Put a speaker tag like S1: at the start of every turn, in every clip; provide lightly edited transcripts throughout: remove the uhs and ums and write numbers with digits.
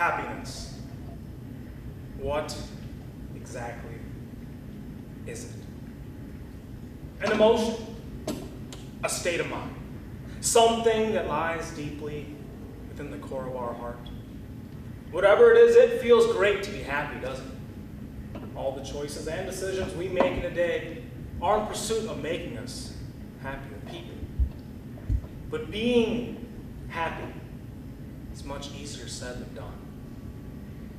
S1: Happiness. What exactly is it? An emotion, a state of mind, something that lies deeply within the core of our heart. Whatever it is, it feels great to be happy, doesn't it? All the choices and decisions we make in a day are in pursuit of making us happier people. But being happy is much easier said than done.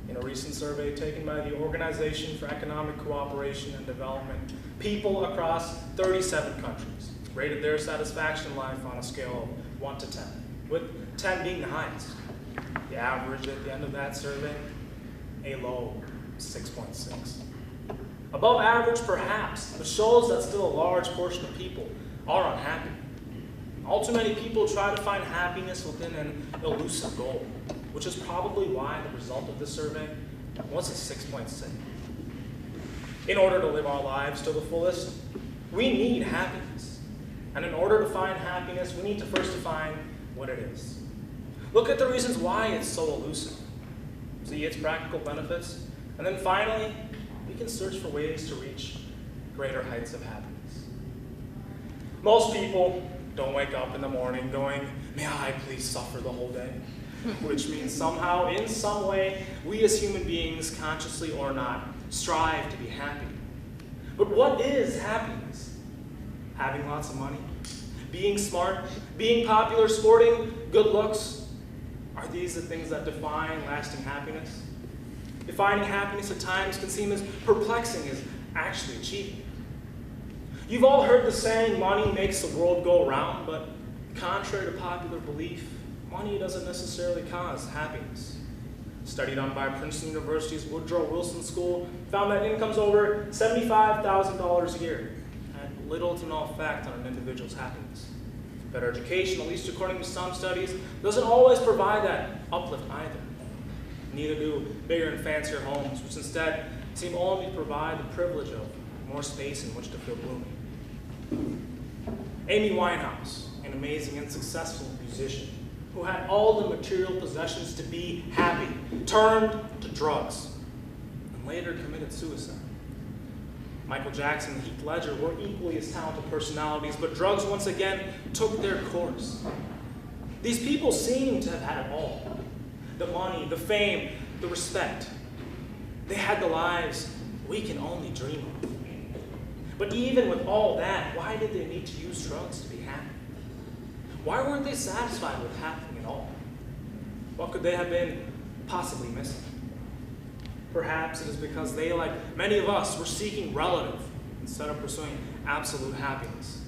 S1: In a recent survey taken by the Organization for Economic Cooperation and Development, people across 37 countries rated their satisfaction in life on a scale of 1 to 10, with 10 being the highest. The average at the end of that survey, a low 6.6. Above average, perhaps, but shows that still a large portion of people are unhappy. All too many people try to find happiness within an elusive goal, which is probably why the result of this survey was a 6.6. In order to live our lives to the fullest, we need happiness. And in order to find happiness, we need to first define what it is. Look at the reasons why it's so elusive. See its practical benefits. And then finally, we can search for ways to reach greater heights of happiness. Most people don't wake up in the morning going, "May I please suffer the whole day?" Which means somehow, in some way, we as human beings, consciously or not, strive to be happy. But what is happiness? Having lots of money? Being smart? Being popular? Sporting good looks? Are these the things that define lasting happiness? Defining happiness at times can seem as perplexing as actually achieving it. You've all heard the saying, money makes the world go round, but contrary to popular belief, money doesn't necessarily cause happiness. A study done by Princeton University's Woodrow Wilson School found that incomes over $75,000 a year had little to no effect on an individual's happiness. Better education, at least according to some studies, doesn't always provide that uplift either. Neither do bigger and fancier homes, which instead seem only to provide the privilege of more space in which to feel gloomy. Amy Winehouse, an amazing and successful musician who had all the material possessions to be happy, turned to drugs and later committed suicide. Michael Jackson and Heath Ledger were equally as talented personalities, but drugs once again took their course. These people seem to have had it all. The money, the fame, the respect. They had the lives we can only dream of. But even with all that, why did they need to use drugs to be happy? Why weren't they satisfied with happening at all? What could they have been possibly missing? Perhaps it is because they, like many of us, were seeking relative instead of pursuing absolute happiness.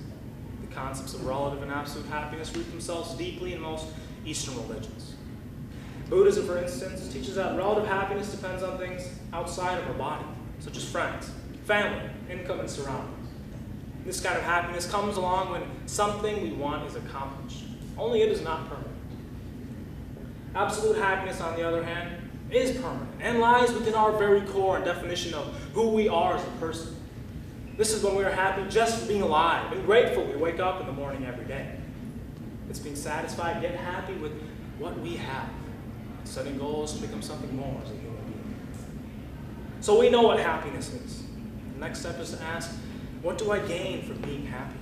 S1: The concepts of relative and absolute happiness root themselves deeply in most Eastern religions. Buddhism, for instance, teaches that relative happiness depends on things outside of our body, such as friends, family, income, and surroundings. This kind of happiness comes along when something we want is accomplished, only it is not permanent. Absolute happiness, on the other hand, is permanent and lies within our very core and definition of who we are as a person. This is when we are happy just for being alive and grateful we wake up in the morning every day. It's being satisfied yet happy with what we have, setting goals to become something more as a human being. So we know what happiness is. The next step is to ask, what do I gain from being happy?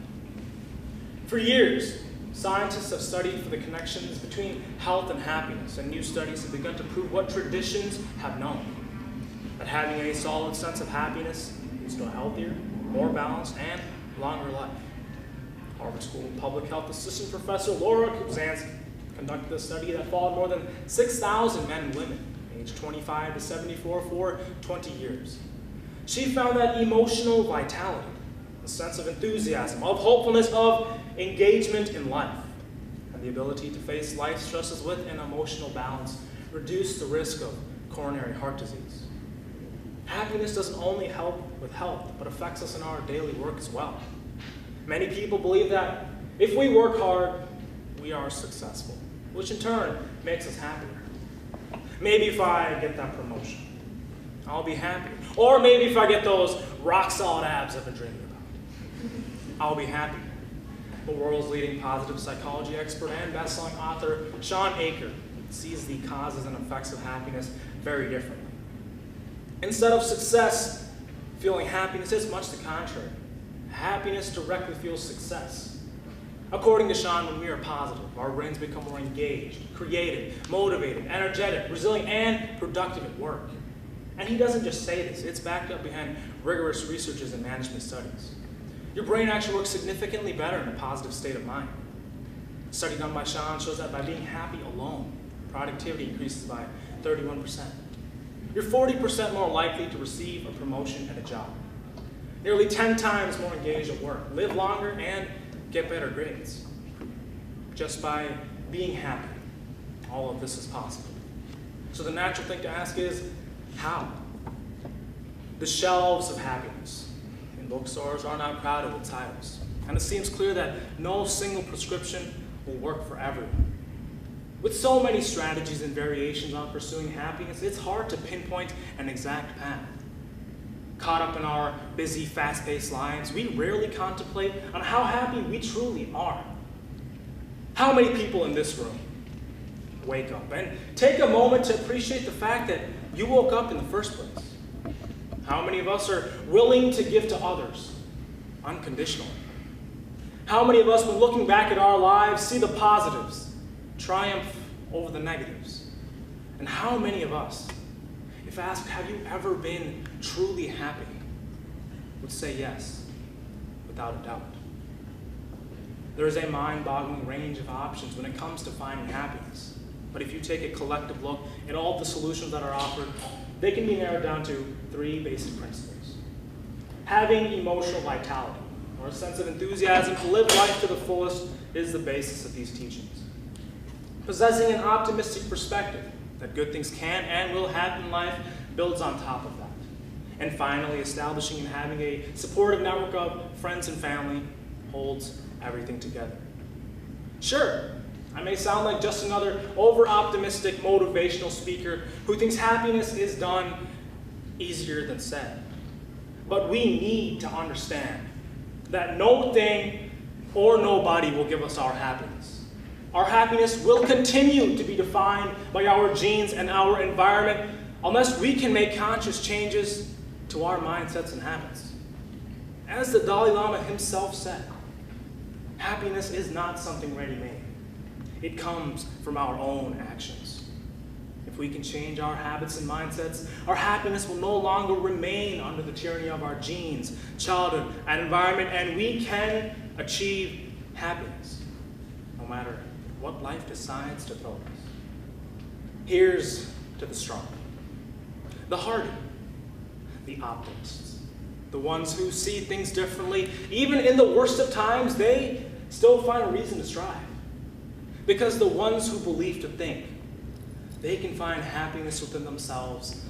S1: For years, scientists have studied for the connections between health and happiness, and new studies have begun to prove what traditions have known. That having a solid sense of happiness leads to a healthier, more balanced, and longer life. Harvard School of Public Health Assistant Professor Laura Kubzansky conducted a study that followed more than 6,000 men and women, aged 25 to 74, for 20 years. She found that emotional vitality, a sense of enthusiasm, of hopefulness, of engagement in life, and the ability to face life stresses with an emotional balance reduced the risk of coronary heart disease. Happiness doesn't only help with health, but affects us in our daily work as well. Many people believe that if we work hard, we are successful, which in turn makes us happier. Maybe if I get that promotion, I'll be happy. Or maybe if I get those rock-solid abs I've been dreaming about, I'll be happy. The world's leading positive psychology expert and best-selling author, Sean Aker, sees the causes and effects of happiness very differently. Instead of success feeling happiness, it's much the contrary. Happiness directly fuels success. According to Sean, when we are positive, our brains become more engaged, creative, motivated, energetic, resilient, and productive at work. And he doesn't just say this, it's backed up behind rigorous researches and management studies. Your brain actually works significantly better in a positive state of mind. A study done by Sean shows that by being happy alone, productivity increases by 31%. You're 40% more likely to receive a promotion at a job. Nearly 10 times more engaged at work, live longer, and get better grades. Just by being happy, all of this is possible. So the natural thing to ask is, how? The shelves of happiness in bookstores are not crowded with titles. And it seems clear that no single prescription will work for everyone. With so many strategies and variations on pursuing happiness, it's hard to pinpoint an exact path. Caught up in our busy, fast-paced lives, we rarely contemplate on how happy we truly are. How many people in this room wake up and take a moment to appreciate the fact that you woke up in the first place? How many of us are willing to give to others unconditionally? How many of us, when looking back at our lives, see the positives triumph over the negatives? And how many of us, if asked, have you ever been truly happy, would say yes, without a doubt? There is a mind-boggling range of options when it comes to finding happiness. But if you take a collective look at all the solutions that are offered, they can be narrowed down to 3 basic principles. Having emotional vitality, or a sense of enthusiasm to live life to the fullest, is the basis of these teachings. Possessing an optimistic perspective that good things can and will happen in life builds on top of that. And finally, establishing and having a supportive network of friends and family holds everything together. Sure, I may sound like just another over-optimistic motivational speaker who thinks happiness is done easier than said. But we need to understand that no thing or nobody will give us our happiness. Our happiness will continue to be defined by our genes and our environment unless we can make conscious changes to our mindsets and habits. As the Dalai Lama himself said, happiness is not something ready-made. It comes from our own actions. If we can change our habits and mindsets, our happiness will no longer remain under the tyranny of our genes, childhood, and environment, and we can achieve happiness, no matter what life decides to throw us. Here's to the strong, the hardy, the optimists, the ones who see things differently. Even in the worst of times, they still find a reason to strive. Because the ones who believe to think they can find happiness within themselves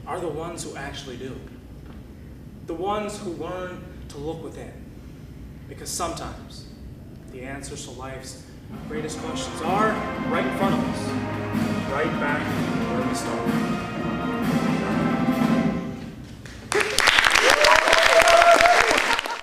S1: are the ones who actually do. The ones who learn to look within. Because sometimes the answers to life's greatest questions are right in front of us, right back where we started.